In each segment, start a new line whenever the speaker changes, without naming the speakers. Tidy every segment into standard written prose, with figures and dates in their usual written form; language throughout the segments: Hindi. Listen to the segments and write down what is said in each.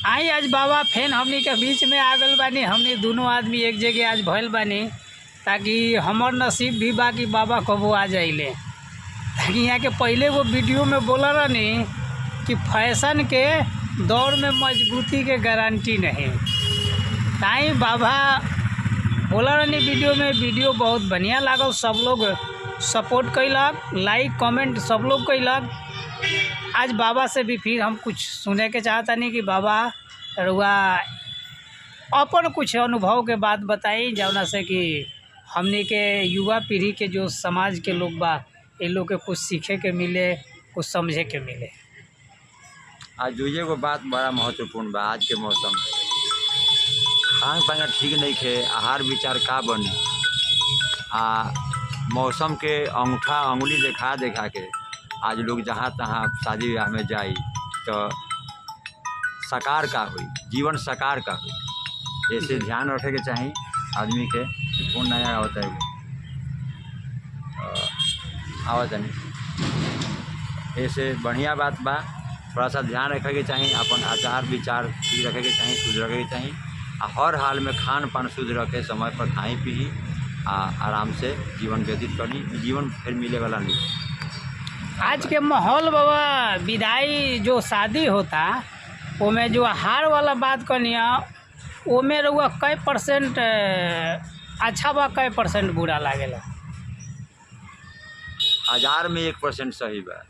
आई आज बाबा फेन हमनी के बीच में आ गल बानी। हमनी दोनों आदमी एक जगह आज भइल बानी ताकि हमर नसीब भी बा कि बाबा कबो आ जाइले। ताकि यहाँ के पहले वो वीडियो में बोला रहनी कि फैशन के दौर में मजबूती के गारंटी नहीं। ताई बाबा बोला रहनी वीडियो में, वीडियो बहुत बढ़िया लागल, सब लोग सपोर्ट कैलक, लाइक कमेंट सब लोग कैलक। आज बाबा से भी फिर हम कुछ सुने के चाहता नहीं कि बाबा रुआ अपन कुछ अनुभव के बात बताई, जौना से कि हमने के युवा पीढ़ी के जो समाज के लोग बा ये लोग के कुछ सीखे के मिले, कुछ समझे के मिले।
आज दूजे को बात बड़ा महत्वपूर्ण बा। आज के मौसम में खान पान ठीक नहीं खे, आहार विचार का बनी। मौसम के अंगूठा अंगुली देखा देखा के आज लोग जहाँ तहाँ शादी ब्याह में जाई तो साकार का हुई, जीवन साकार का हुई। ऐसे ध्यान रखे के चाहिए आदमी के। कौन नया होता है आवत नहीं, ऐसे बढ़िया बात बा। थोड़ा सा ध्यान रखे के चाहिए, अपन आचार विचार ठीक रखे के चाहिए, शुद्ध रखे के चाहिए। हर हाल में खान पान शुद्ध रखे, समय पर खाई पी, आराम से जीवन व्यतीत करनी। जीवन फिर मिले वाला नहीं।
आज के माहौल बाबा विदाई जो शादी होता वो में जो आहार वाला बात करनी वो में रहुआ कई परसेंट अच्छा बा, कई परसेंट बुरा लागेला?
1000 में 1% सही बा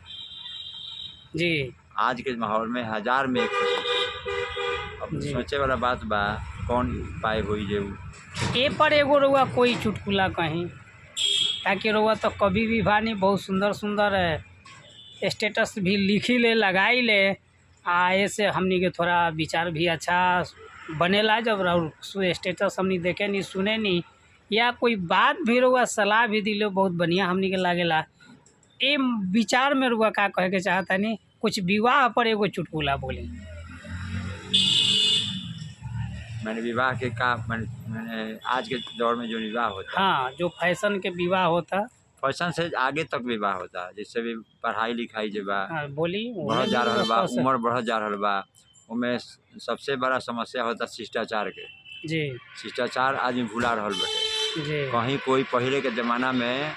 जी।
आज के माहौल में 1000 में 1%। अब सोचे वाला बात बा कौन उपाय होई जे
ए पर एगो रहुआ कोई चुटकुला कहीं, ताकि रहुआ तो कभी भी भानी बहुत सुंदर सुंदर स्टेटस भी लिखी ले, लगाई ले। ऐसे हमनी के थोड़ा विचार भी अच्छा बनेला जब स्टेटस हमनी देखे नहीं, सुने नहीं, या कोई बात भी रहुआ सलाह भी दिलो बहुत बढ़िया हमनी के लागेला। ए विचार में रहुआ का कहे के चाहता नहीं, कुछ विवाह पर एगो चुटकुला बोले।
मैंने विवाह के का मैंने आज के दौर में जो विवाह होता है,
हाँ, जो फैशन के विवाह होता,
फैशन से आगे तक विवाह होता, जिससे भी पढ़ाई लिखाई जो बा
बोली
बढ़ जा रहा बा, उम्र बढ़ जा रहा बा, उनमें सबसे बड़ा समस्या होता शिष्टाचार के।
जी। शिष्टाचार
आदमी भुला रहा बटे।
जी।
कहीं कोई पहले के ज़माना में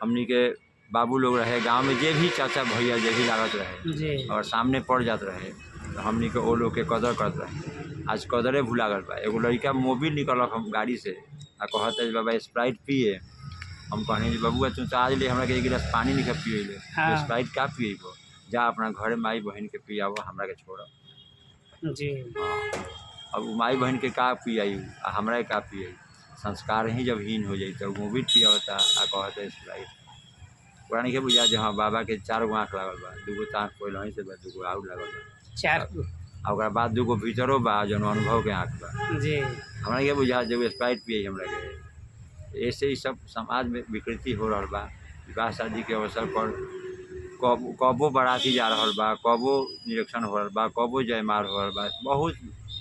हमनी के बाबू लोग रहे, गांव में जे भी चाचा भैया जे भी लागत रहे
जी,
और सामने पड़ जाते रहे तो हमनी के ओ लोग के कदर करते रहे। आज कदरे भुला गल बा। एगो लड़का मोबिल निकलक हम गाड़ी से आ कहता है बाबा स्प्राइट पिए। हम कहनी जी बबुआ तू तो आज ले हमरा के 1 गिलास पानी नहीं पिए ले।
हाँ।
तो स्प्राइट का पिएबो, जा अपना घरे माई बहन के पियावो, हमरा के छोड़।
जी।
अब माई बहन के का पियाई आ हमरा के का पियाई। संस्कार ही जब हीन हो जाई तो मोबिल पियावता आ कहता स्प्राइट। ओकरा नहीं के बुझा जे हाँ बाबा के 4 गो आँख लागल बा, 2 गो आँख पहले ही से बा, 2 गो आउर लागल बा,
4
ओकरा बाद 2 गो भीतरो बा जौन अनुभव के आँख बा।
जी।
हमरा के बुझा जब स्प्राइट पिए हमरा के। ऐसे ही सब समाज में विकृति हो रहा बा। विवाह शादी के अवसर पर कबो बाराती जा रहा बा, कबो निरीक्षण हो रहा बा, कबो जयमाल हो रहा बा। बहुत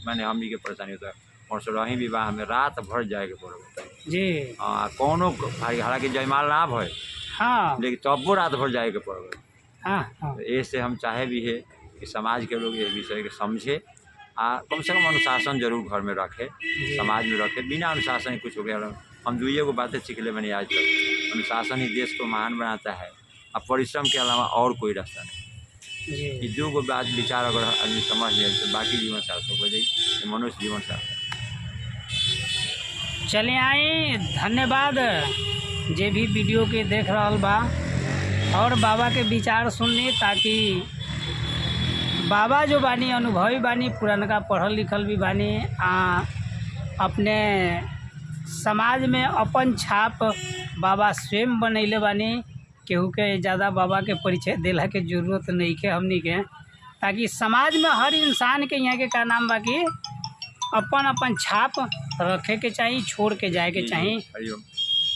माने हमनी के परेशानी होता है। और सोलहवीं विवाह में रात भर जाए के पड़ता
जी।
कौनो हालांकि जयमाल ना भय,
हाँ,
लेकिन तबो रात भर जाए के पड़ गए।
हाँ।
ऐसे हम चाहे भी है कि समाज के लोग ये विषय के समझे, कम से कम अनुशासन जरूर घर में रखे, समाज में रखे। बिना अनुशासन कुछ हो गया। हम 2 गो बातें सीख ले मैंने आज तक। अनुशासन ही देश को महान बनाता है, अब परिश्रम के अलावा और कोई रास्ता नहीं।
जी।
2 गो बात विचार अगर आदमी समझ ले तो बाकी जीवन सार्थक हो जाए, मनुष्य जीवन सार्थक।
चले आई, धन्यवाद जे भी वीडियो के देख रहा बा और बाबा के विचार सुननी, ताकि बाबा जो बानी अनुभवी बानी, पुरनका पढ़ल लिखल भी बानी, अपने समाज में अपन छाप बाबा स्वयं बनैले बानी। केहू के ज़्यादा बाबा के परिचय देला के जरूरत नहीं के हमनी के, ताकि समाज में हर इंसान के यहाँ के का नाम बा कि अपन अपन छाप रखे के चाहिए, छोड़ के जाए के चाहिए।